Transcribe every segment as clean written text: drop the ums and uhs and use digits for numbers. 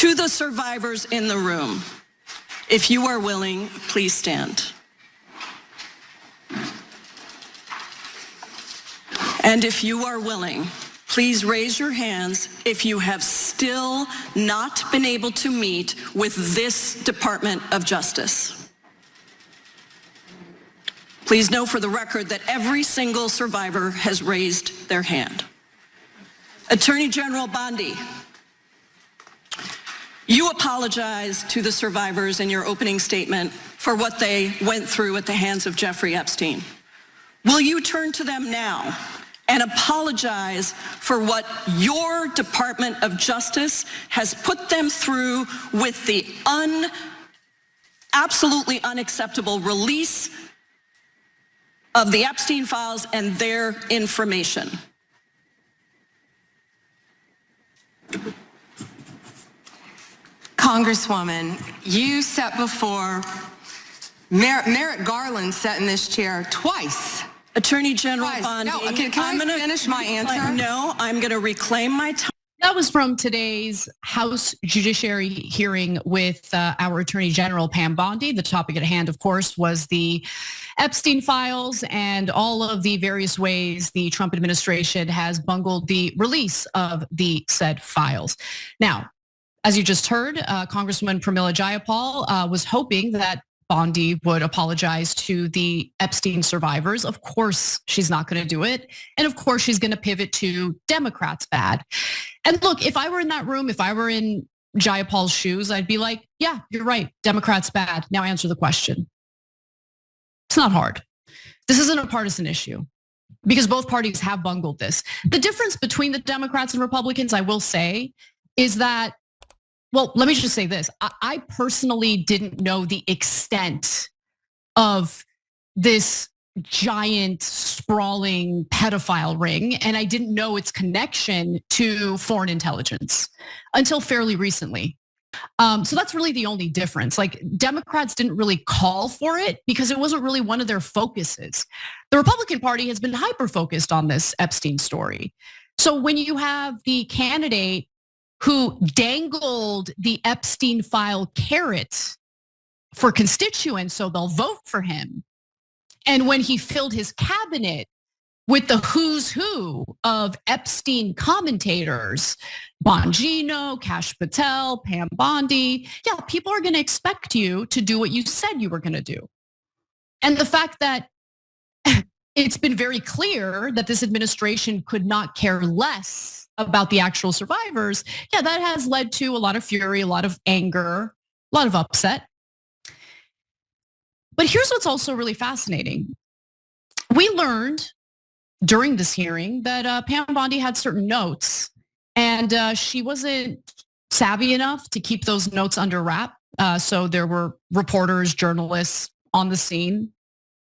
To the survivors in the room, if you are willing, please stand. And if you are willing, please raise your hands if you have still not been able to meet with this Department of Justice. Please know for the record that every single survivor has raised their hand. Attorney General Bondi, you apologized to the survivors in your opening statement for what they went through at the hands of Jeffrey Epstein. Will you turn to them now and apologize for what your Department of Justice has put them through with the absolutely unacceptable release of the Epstein files and their information? Congresswoman, you sat before Merrick Garland sat in this chair twice. Attorney General Bondi. No, can I finish my answer? No, I'm going to reclaim my time. That was from today's House Judiciary hearing with our Attorney General, PAM Bondi. The topic at hand, of course, was the Epstein files and all of the various ways the Trump administration has bungled the release of the said files. Now, as you just heard, Congresswoman Pramila Jayapal was hoping that Bondi would apologize to the Epstein survivors. Of course, she's not going to do it. And of course, she's going to pivot to Democrats bad. And look, if I were in that room, if I were in Jayapal's shoes, I'd be like, yeah, you're right. Democrats bad. Now answer the question. It's not hard. This isn't a partisan issue because both parties have bungled this. The difference between the Democrats and Republicans, I will say, is that, well, let me just say this. I personally didn't know the extent of this giant, sprawling pedophile ring, and I didn't know its connection to foreign intelligence until fairly recently. So that's really the only difference. Like, Democrats didn't really call for it because it wasn't really one of their focuses. The Republican Party has been hyper-focused on this Epstein story. So when you have the candidate who dangled the Epstein file carrot for constituents so they'll vote for him, and when he filled his cabinet with the who's who of Epstein commentators, Bongino, Kash Patel, Pam Bondi, yeah, people are gonna expect you to do what you said you were gonna do. And the fact that it's been very clear that this administration could not care less about the actual survivors, yeah, that has led to a lot of fury, a lot of anger, a lot of upset. But here's what's also really fascinating. We learned during this hearing that Pam Bondi had certain notes, and she wasn't savvy enough to keep those notes under wrap. So there were reporters, journalists on the scene.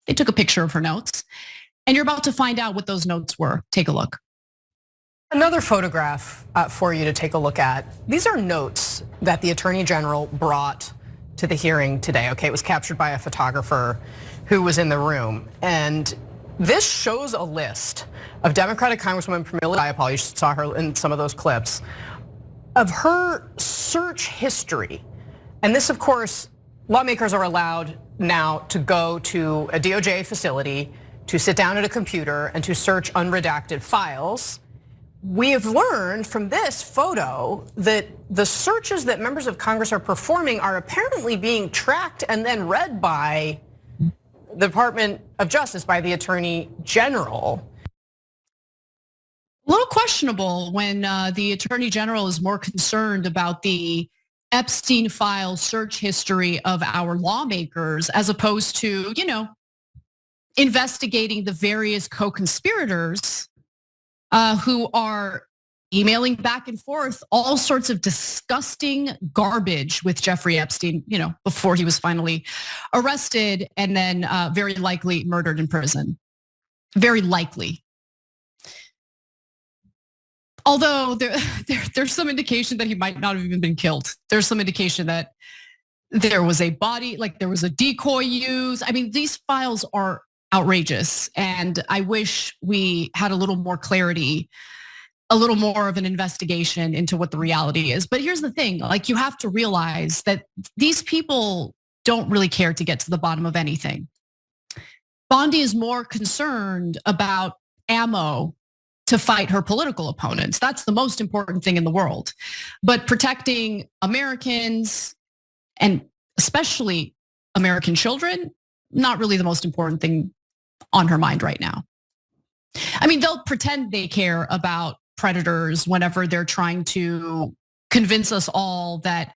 They took a picture of her notes, and you're about to find out what those notes were. Take a look. Another photograph for you to take a look at. These are notes that the Attorney General brought to the hearing today. Okay, it was captured by a photographer who was in the room. And this shows a list of Democratic Congresswoman Pramila Jayapal, you saw her in some of those clips, of her search history. And this, of course, lawmakers are allowed now to go to a DOJ facility, to sit down at a computer and to search unredacted files. We have learned from this photo that the searches that members of Congress are performing are apparently being tracked and then read by the Department of Justice, by the Attorney General. A little questionable when the Attorney General is more concerned about the Epstein file search history of our lawmakers as opposed to, investigating the various co-conspirators who are emailing back and forth all sorts of disgusting garbage with Jeffrey Epstein, before he was finally arrested and then very likely murdered in prison. Very likely. Although there's some indication that he might not have even been killed. There's some indication that there was a body, like there was a decoy used. I mean, these files are outrageous, and I wish we had a little more clarity, a little more of an investigation into what the reality is. But here's the thing, like you have to realize that these people don't really care to get to the bottom of anything. Bondi is more concerned about ammo to fight her political opponents. That's the most important thing in the world. But protecting Americans and especially American children, not really the most important thing on her mind right now. I mean, they'll pretend they care about predators whenever they're trying to convince us all that